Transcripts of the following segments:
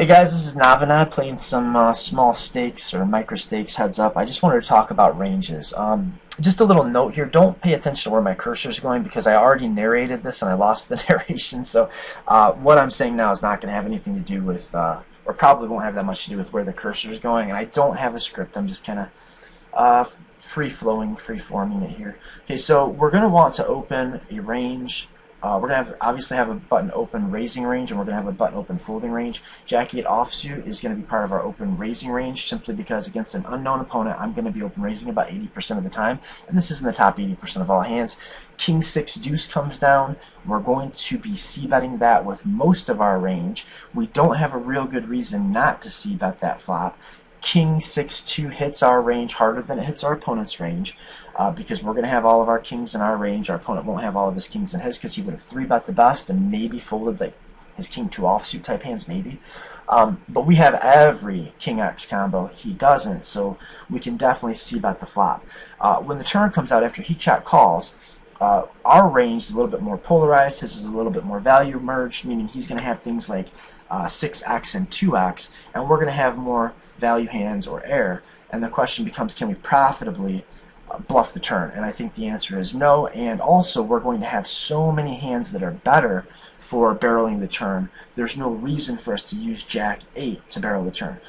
Hey guys, this is Navana playing some small stakes or micro stakes heads up. I just wanted to talk about ranges. Just a little note here, don't pay attention to where my cursor is going because I already narrated this and I lost the narration. So what I'm saying now is not going to have anything to do with, or probably won't have that much to do with where the cursor is going. And I don't have a script, I'm just kind of free-forming it here. Okay, so we're going to want to open a range. We're going to obviously have a button open raising range, and we're going to have a button open folding range. Jack 8 offsuit is going to be part of our open raising range simply because against an unknown opponent I'm going to be open raising about 80% of the time, and this is in the top 80% of all hands. King 6 deuce comes down. We're going to be c-betting that with most of our range. We don't have a real good reason not to c-bet that flop. King 6-2 hits our range harder than it hits our opponent's range because we're going to have all of our kings in our range. Our opponent won't have all of his kings in his because he would have 3-bet the best and maybe folded like his King 2 offsuit type hands, maybe. But we have every King X combo. He doesn't, so we can definitely c-bet the flop. When the turn comes out after he check calls, our range is a little bit more polarized. His is a little bit more value merged, meaning he's going to have things like 6x and 2x, and we're going to have more value hands or air. And the question becomes, can we profitably bluff the turn? And I think the answer is no. And also, we're going to have so many hands that are better for barreling the turn. There's no reason for us to use Jack 8 to barrel the turn.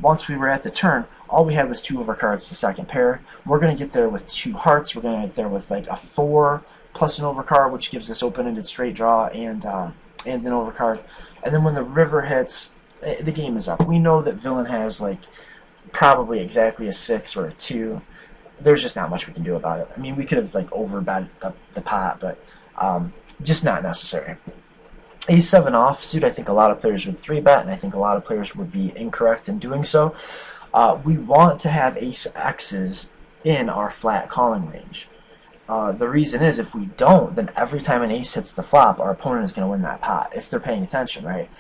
Once we were at the turn, all we had was 2 overcards to second pair. We're going to get there with 2 hearts. We're going to get there with like a 4 plus an overcard, which gives us open-ended straight draw and an overcard. And then when the river hits, the game is up. We know that villain has like probably exactly a 6 or a 2. There's just not much we can do about it. I mean, we could have like overbet the pot, but just not necessary. A7 offsuit, I think a lot of players would 3-bet, and I think a lot of players would be incorrect in doing so. We want to have ace X's in our flat calling range. The reason is if we don't, then every time an ace hits the flop, our opponent is going to win that pot, if they're paying attention, right?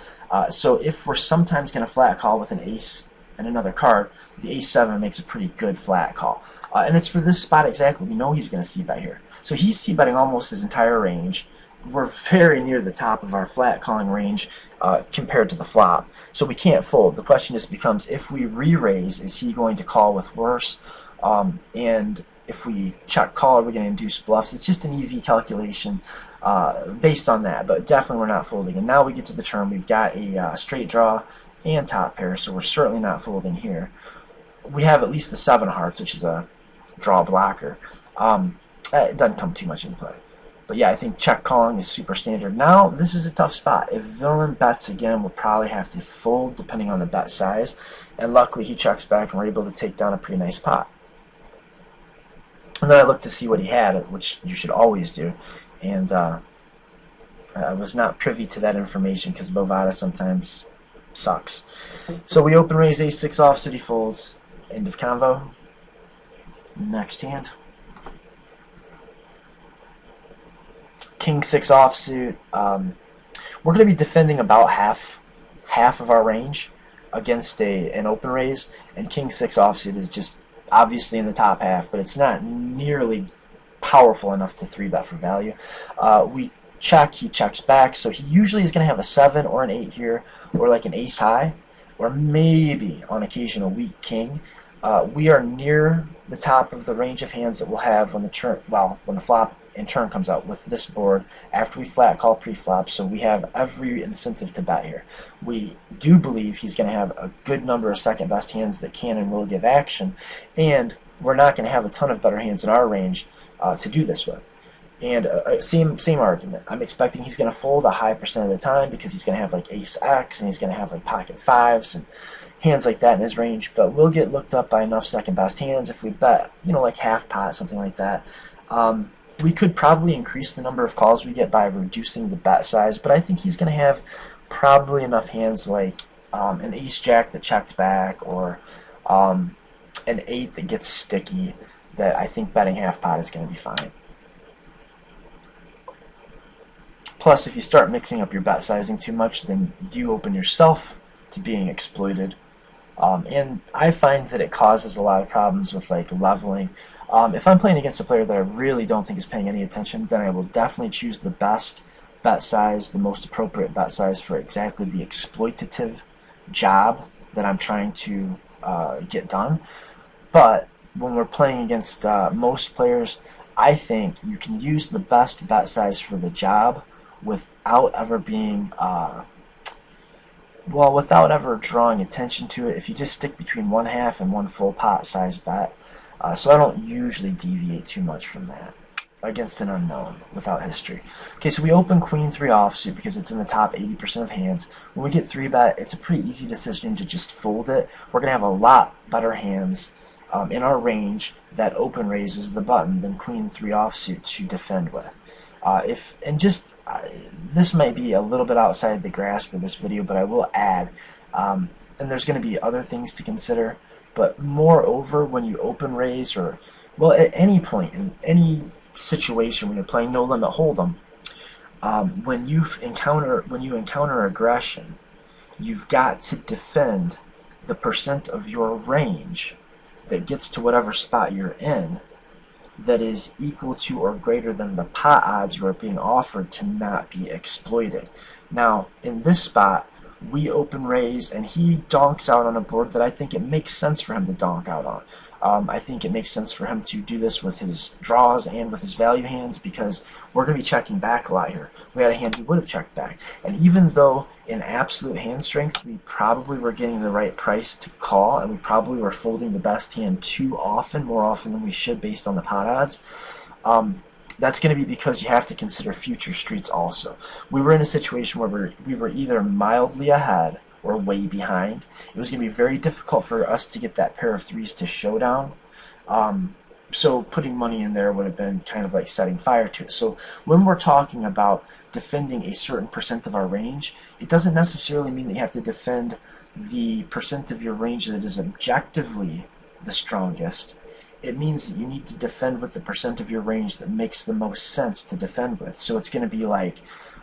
So if we're sometimes going to flat call with an ace and another card, the a7 makes a pretty good flat call. And it's for this spot exactly. We know he's going to c-bet here. So he's c-betting almost his entire range. We're very near the top of our flat calling range compared to the flop. So we can't fold. The question just becomes, if we re-raise, is he going to call with worse? And if we check call, are we going to induce bluffs? It's just an EV calculation based on that, but definitely we're not folding. And now we get to the turn. We've got a straight draw and top pair, so we're certainly not folding here. We have at least the 7 hearts, which is a draw blocker. It doesn't come too much into play. But yeah, I think check calling is super standard. Now, this is a tough spot. If villain bets again, we'll probably have to fold depending on the bet size. And luckily, he checks back and we're able to take down a pretty nice pot. And then I looked to see what he had, which you should always do. And I was not privy to that information because Bovada sometimes sucks. So we open raise a6 offsuit, he folds. End of convo. Next hand. King 6 offsuit. We're going to be defending about half of our range against an open raise, and King 6 offsuit is just obviously in the top half, but it's not nearly powerful enough to 3-bet for value. We check, he checks back, so he usually is going to have a 7 or an 8 here, or like an ace high, or maybe on occasion a weak king. We are near the top of the range of hands that we'll have when the flop and turn comes out with this board after we flat call pre-flop, so we have every incentive to bet here. We do believe he's going to have a good number of second best hands that can and will give action, and we're not going to have a ton of better hands in our range to do this with. And same argument. I'm expecting he's going to fold a high percent of the time because he's going to have like ace X and he's going to have like pocket 5s and hands like that in his range, but we'll get looked up by enough second best hands if we bet, like half pot, something like that. We could probably increase the number of calls we get by reducing the bet size, but I think he's going to have probably enough hands like an ace-jack that checked back or an 8 that gets sticky that I think betting half pot is going to be fine. Plus, if you start mixing up your bet sizing too much, then you open yourself to being exploited. And I find that it causes a lot of problems with like leveling. If I'm playing against a player that I really don't think is paying any attention, then I will definitely choose the best bet size, the most appropriate bet size for exactly the exploitative job that I'm trying to get done. But when we're playing against most players, I think you can use the best bet size for the job without ever being without ever drawing attention to it. If you just stick between 1/2 and one full pot size bet, so I don't usually deviate too much from that against an unknown without history. Okay, so we open Queen 3 offsuit because it's in the top 80% of hands. When we get 3-bet, it's a pretty easy decision to just fold it. We're going to have a lot better hands in our range that open raises the button than Queen 3 offsuit to defend with. This might be a little bit outside the grasp of this video, but I will add, and there's going to be other things to consider, but moreover, when you open raise or, well, at any point in any situation when you're playing no limit hold'em, when you encounter aggression, you've got to defend the percent of your range that gets to whatever spot you're in that is equal to or greater than the pot odds you are being offered to not be exploited. Now, in this spot, we open raise and he donks out on a board that I think it makes sense for him to donk out on. I think it makes sense for him to do this with his draws and with his value hands because we're going to be checking back a lot here. We had a hand we would have checked back. And even though in absolute hand strength we probably were getting the right price to call and we probably were folding the best hand too often, more often than we should based on the pot odds, that's going to be because you have to consider future streets also. We were in a situation where we were either mildly ahead or way behind. It was going to be very difficult for us to get that pair of threes to showdown. So putting money in there would have been kind of like setting fire to it. So when we're talking about defending a certain percent of our range, it doesn't necessarily mean that you have to defend the percent of your range that is objectively the strongest. It means that you need to defend with the percent of your range that makes the most sense to defend with. So it's going to be like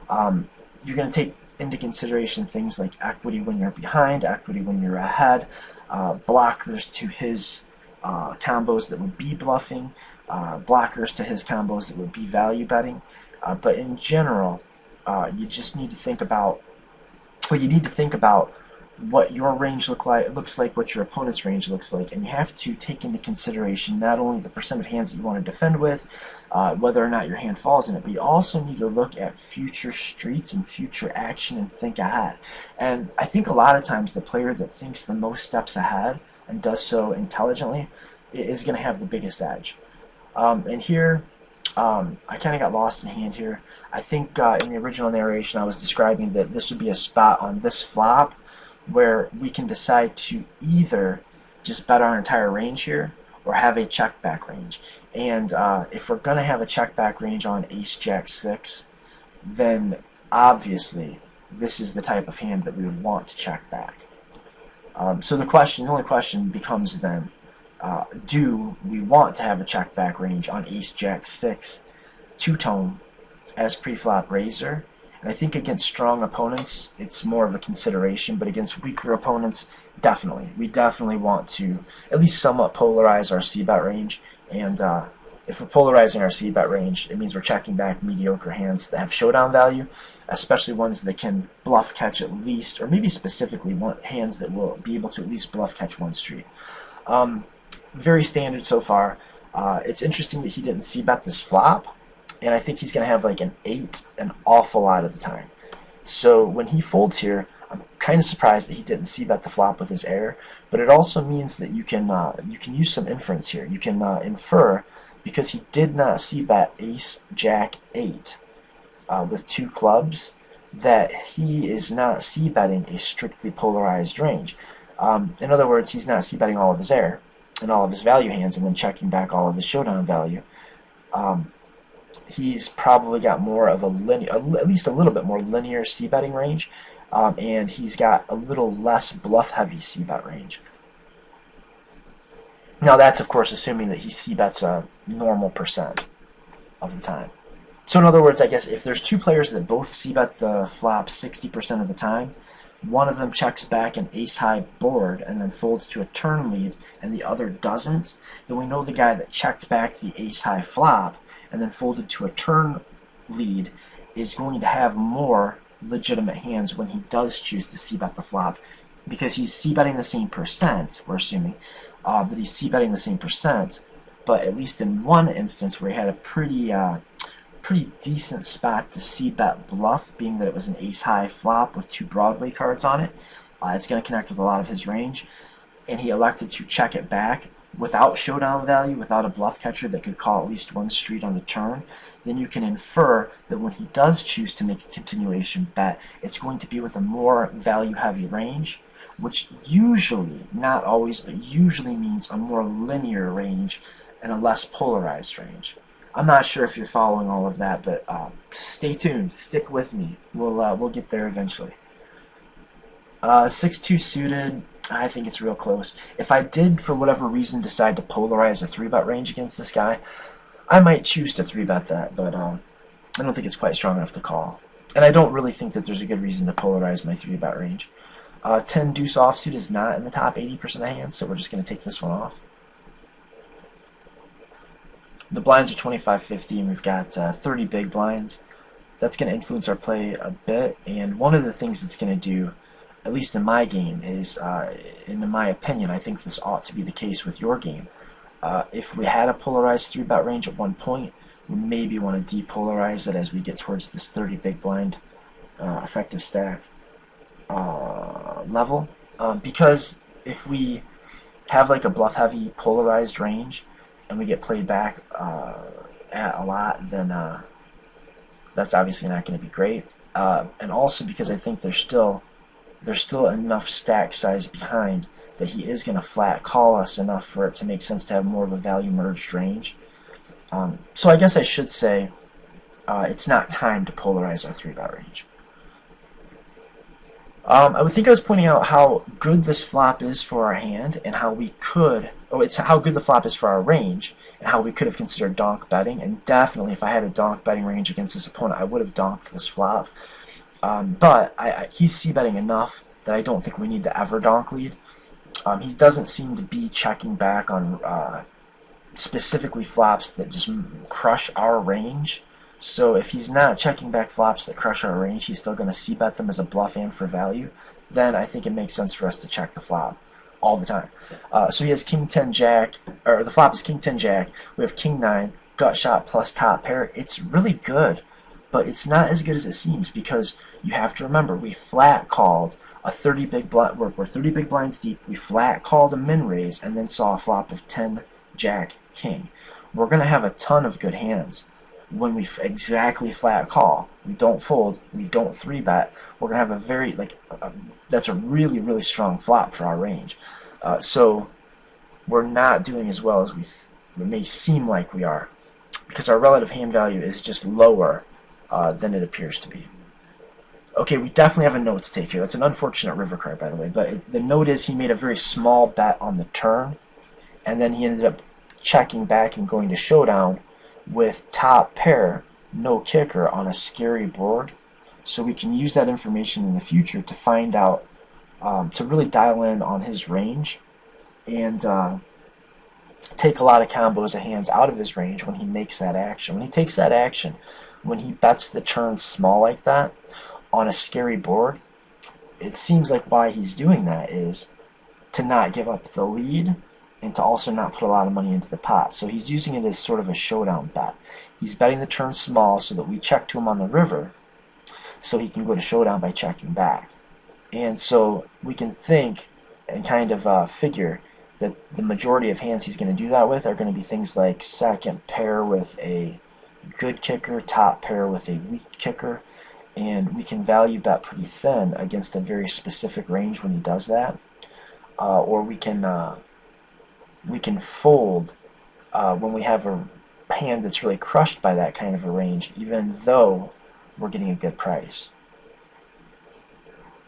you're going to take into consideration things like equity when you're behind, equity when you're ahead, blockers to his combos that would be bluffing, blockers to his combos that would be value betting. But in general, you just need to think about, well, you need to think about what your range looks like, what your opponent's range looks like, and you have to take into consideration not only the percent of hands that you want to defend with, whether or not your hand falls in it, but you also need to look at future streets and future action and think ahead. And I think a lot of times the player that thinks the most steps ahead and does so intelligently is going to have the biggest edge. And here, I kind of got lost in hand here. I think in the original narration I was describing that this would be a spot on this flop where we can decide to either just bet our entire range here or have a check back range. And if we're going to have a check back range on ace jack 6, then obviously this is the type of hand that we would want to check back. So the only question becomes then, do we want to have a check back range on ace jack 6 two-tone as pre-flop raiser? And I think against strong opponents, it's more of a consideration, but against weaker opponents, definitely. We definitely want to at least somewhat polarize our c-bet range. And if we're polarizing our c-bet range, it means we're checking back mediocre hands that have showdown value, especially ones that can bluff catch at least, or maybe specifically hands that will be able to at least bluff catch one street. Very standard so far. It's interesting that he didn't c-bet this flop. And I think he's going to have like an 8 an awful lot of the time. So when he folds here, I'm kind of surprised that he didn't c-bet the flop with his air. But it also means that you can use some inference here. You can infer, because he did not c-bet ace jack 8 with 2 clubs, that he is not c-betting a strictly polarized range. In other words, he's not c-betting all of his air and all of his value hands and then checking back all of his showdown value. He's probably got more of a linear, at least a little bit more linear c-betting range, and he's got a little less bluff-heavy c-bet range. Now that's, of course, assuming that he c-bets a normal percent of the time. So in other words, I guess if there's two players that both c-bet the flop 60% of the time, one of them checks back an ace-high board and then folds to a turn lead, and the other doesn't, then we know the guy that checked back the ace-high flop and then folded to a turn lead is going to have more legitimate hands when he does choose to c-bet the flop because he's c-betting the same percent, we're assuming, that he's c-betting the same percent, but at least in one instance where he had a pretty decent spot to c-bet bluff, being that it was an ace-high flop with 2 Broadway cards on it. It's going to connect with a lot of his range, and he elected to check it back without showdown value, without a bluff catcher that could call at least one street on the turn. Then you can infer that when he does choose to make a continuation bet, it's going to be with a more value-heavy range, which usually, not always, but usually means a more linear range and a less polarized range. I'm not sure if you're following all of that, but stay tuned. Stick with me. We'll get there eventually. 6-2 suited, I think it's real close. If I did, for whatever reason, decide to polarize a 3-bet range against this guy, I might choose to 3-bet that, but I don't think it's quite strong enough to call. And I don't really think that there's a good reason to polarize my 3-bet range. 10 deuce offsuit is not in the top 80% of hands, so we're just going to take this one off. The blinds are 25-50, and we've got 30 big blinds. That's going to influence our play a bit, and one of the things it's going to do, at least in my game, is, in my opinion, I think this ought to be the case with your game. If we had a polarized 3-bet range at one point, we maybe want to depolarize it as we get towards this 30 big blind effective stack level. Because if we have like a bluff-heavy polarized range and we get played back at a lot, then that's obviously not going to be great. And also because I think there's still enough stack size behind that he is going to flat call us enough for it to make sense to have more of a value merged range. So I guess I should say it's not time to polarize our 3-bet range. I would think I was pointing out how good this flop is for our hand and how we could, it's how good the flop is for our range and how we could have considered donk betting. And definitely if I had a donk betting range against this opponent, I would have donked this flop. But he's c-betting enough that I don't think we need to ever donk lead. He doesn't seem to be checking back on specifically flops that just crush our range. So if he's not checking back flops that crush our range, he's still going to c-bet them as a bluff and for value. Then I think it makes sense for us to check the flop all the time. So he has King 10 Jack, or the flop is King 10 Jack. We have King 9 gut shot plus top pair. It's really good, but it's not as good as it seems because you have to remember we flat called a 30 big blind. We're 30 big blinds deep. We flat called a min raise and then saw a flop of 10 Jack King. We're going to have a ton of good hands when we exactly flat call. We don't fold, we don't 3-bet. We're going to have a very, that's a really, really strong flop for our range. So we're not doing as well as we may seem like we are because our relative hand value is just lower than it appears to be. Okay, we definitely have a note to take here. That's an unfortunate river card, by the way, but the note is he made a very small bet on the turn, and then he ended up checking back and going to showdown with top pair, no kicker on a scary board. So we can use that information in the future to find out, to really dial in on his range and take a lot of combos of hands out of his range when he makes that action. When he takes that action, when he bets the turn small like that on a scary board, it seems like why he's doing that is to not give up the lead and to also not put a lot of money into the pot. So he's using it as sort of a showdown bet. He's betting the turn small so that we check to him on the river so he can go to showdown by checking back. And so we can think and kind of figure that the majority of hands he's going to do that with are going to be things like second pair with a good kicker, top pair with a weak kicker, and we can value bet pretty thin against a very specific range when he does that. Or we can fold when we have a hand that's really crushed by that kind of a range, even though we're getting a good price.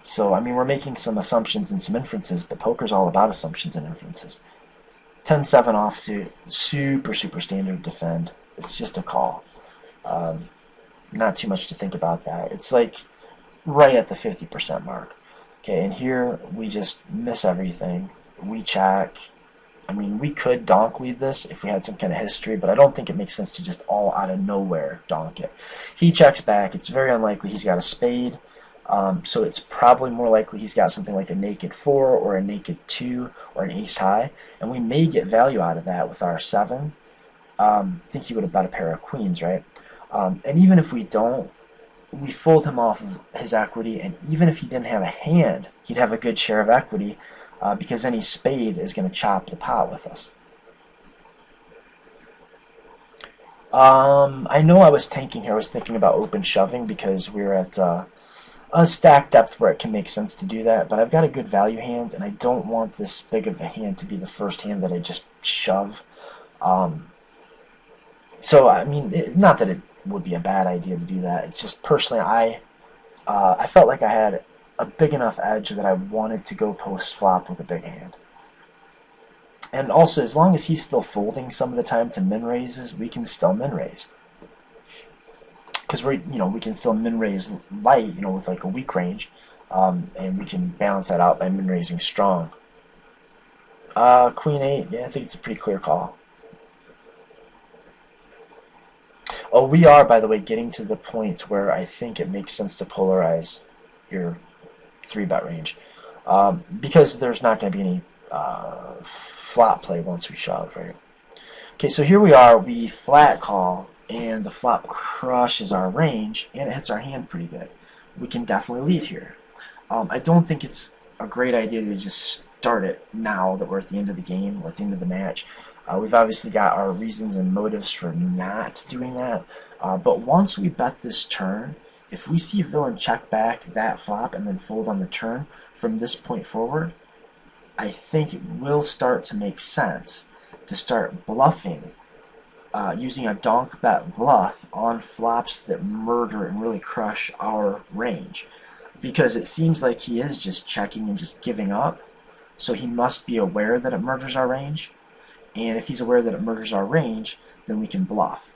So, I mean, we're making some assumptions and some inferences, but poker's all about assumptions and inferences. 10-7 offsuit, super standard defend. It's just a call. Not too much to think about that. It's like right at the 50% mark. Okay, and here we just miss everything. We check. I mean, we could donk lead this if we had some kind of history, but I don't think it makes sense to just all out of nowhere donk it. He checks back. It's very unlikely he's got a spade. So it's probably more likely he's got something like a naked 4 or a naked 2 or an ace high, and we may get value out of that with our 7. I think he would have bet a pair of queens, right? And even if we don't, we fold him off of his equity, and even if he didn't have a hand, he'd have a good share of equity because any spade is going to chop the pot with us. I know I was tanking here. I was thinking about open shoving because we're at a stack depth where it can make sense to do that, but I've got a good value hand, and I don't want this big of a hand to be the first hand that I just shove. Um, so, I mean, not that it would be a bad idea to do that. It's just personally, I felt like I had a big enough edge that I wanted to go post flop with a big hand. And also, as long as he's still folding some of the time to min raises, we can still min raise. Because we can still min raise light, with like a weak range, and we can balance that out by min raising strong. Queen 8, yeah, I think it's a pretty clear call. Oh, we are, by the way, getting to the point where I think it makes sense to polarize your 3-bet range. Because there's not going to be any flop play once we shove, right? Okay, so here we are. We flat call, and the flop crushes our range, and it hits our hand pretty good. We can definitely lead here. I don't think it's a great idea to just start it now that we're at the end of the game or at the end of the match. We've obviously got our reasons and motives for not doing that. But once we bet this turn, if we see villain check back that flop and then fold on the turn from this point forward, I think it will start to make sense to start bluffing, using a donk bet bluff on flops that murder and really crush our range. Because it seems like he is just checking and just giving up, so he must be aware that it murders our range. And if he's aware that it murders our range, then we can bluff.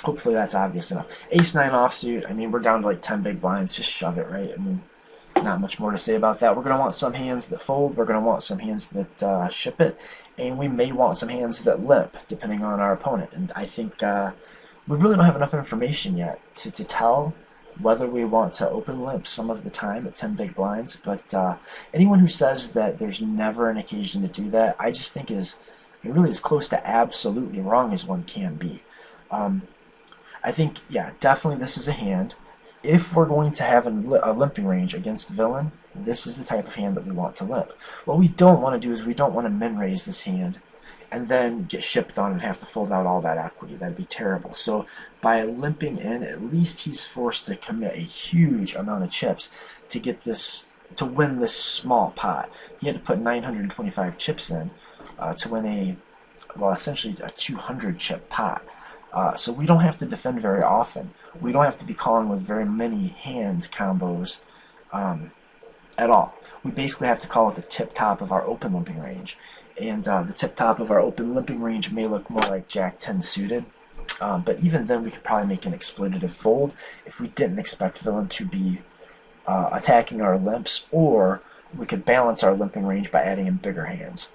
Hopefully that's obvious enough. Ace-9 offsuit, I mean, we're down to like 10 big blinds. Just shove it, right? I mean, not much more to say about that. We're going to want some hands that fold. We're going to want some hands that ship it. And we may want some hands that limp, depending on our opponent. And I think we really don't have enough information yet to tell whether we want to open limp some of the time at 10 big blinds. But anyone who says that there's never an occasion to do that, I just think is really as close to absolutely wrong as one can be. I think, yeah, definitely this is a hand. If we're going to have a limping range against villain, this is the type of hand that we want to limp. What we don't want to do is we don't want to min raise this hand and then get shipped on and have to fold out all that equity. That'd be terrible. So by limping in, at least he's forced to commit a huge amount of chips to get this, to win this small pot. He had to put 925 chips in to win essentially a 200 chip pot. So we don't have to defend very often. We don't have to be calling with very many hand combos at all. We basically have to call at the tip top of our open limping range. And the tip top of our open limping range may look more like Jack 10 suited. But even then, we could probably make an exploitative fold if we didn't expect villain to be attacking our limps, or we could balance our limping range by adding in bigger hands.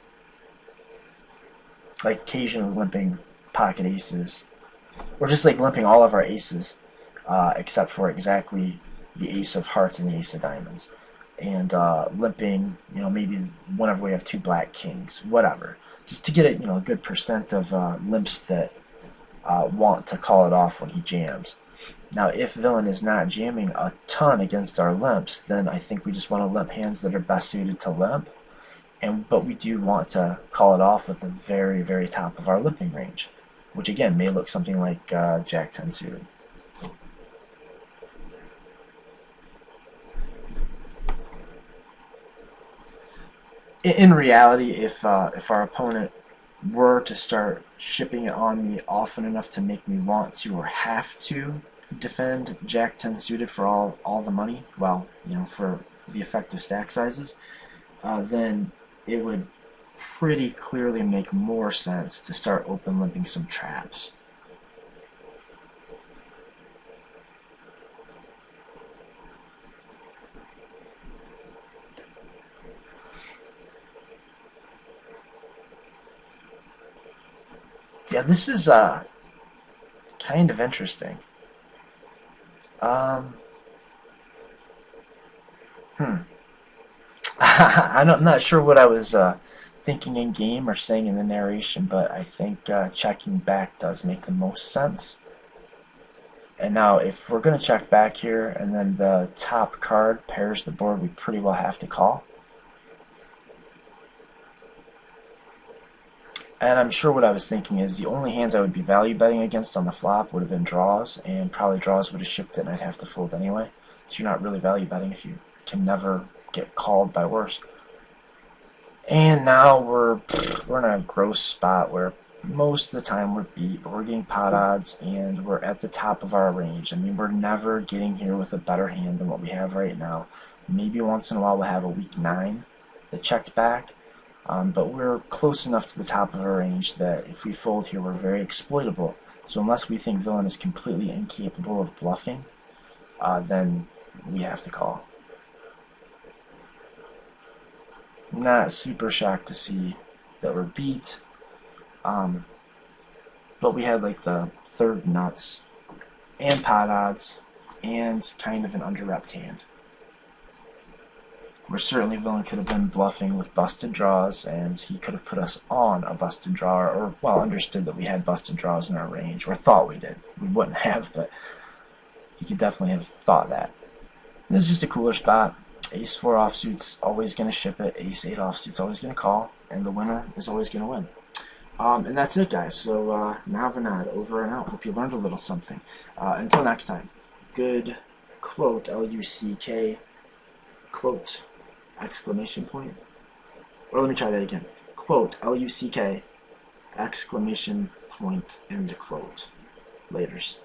Like occasionally limping pocket aces, or just like limping all of our aces, except for exactly the ace of hearts and the ace of diamonds. And limping, maybe whenever we have 2 black kings, whatever. Just to get a good percent of limps that want to call it off when he jams. Now, if villain is not jamming a ton against our limps, then I think we just want to limp hands that are best suited to limp. But we do want to call it off at the very, very top of our limping range, which again may look something like Jack 10 suited. In reality, if our opponent were to start shipping it on me often enough to make me want to or have to defend Jack 10 suited for all the money, well, for the effective stack sizes, then it would pretty clearly make more sense to start open limping some traps. Yeah, this is kind of interesting. Um, Hmm. I'm not sure what I was thinking in game or saying in the narration, but I think checking back does make the most sense. And now, if we're going to check back here, and then the top card pairs the board, we pretty well have to call. And I'm sure what I was thinking is the only hands I would be value betting against on the flop would have been draws, and probably draws would have shipped it and I'd have to fold anyway. So you're not really value betting if you can never get called by worse. And now we're in a gross spot where most of the time we're beat, we're getting pot odds, and we're at the top of our range. I mean, we're never getting here with a better hand than what we have right now. Maybe once in a while we'll have a weak 9 that checked back, but we're close enough to the top of our range that if we fold here, we're very exploitable. So unless we think villain is completely incapable of bluffing, then we have to call. Not super shocked to see that we're beat, but we had like the third nuts and pot odds and kind of an under-repped hand. Where certainly villain could have been bluffing with busted draws, and he could have put us on a busted draw, or well, understood that we had busted draws in our range, or thought we did. We wouldn't have, but he could definitely have thought that. This is just a cooler spot. Ace 4 offsuit's always going to ship it. Ace 8 offsuit's always going to call. And the winner is always going to win. And that's it, guys. So, Navanad, over and out. Hope you learned a little something. Until next time, good quote, L-U-C-K, quote, exclamation point. Or let me try that again. Quote, L-U-C-K, exclamation point, end quote. Laters.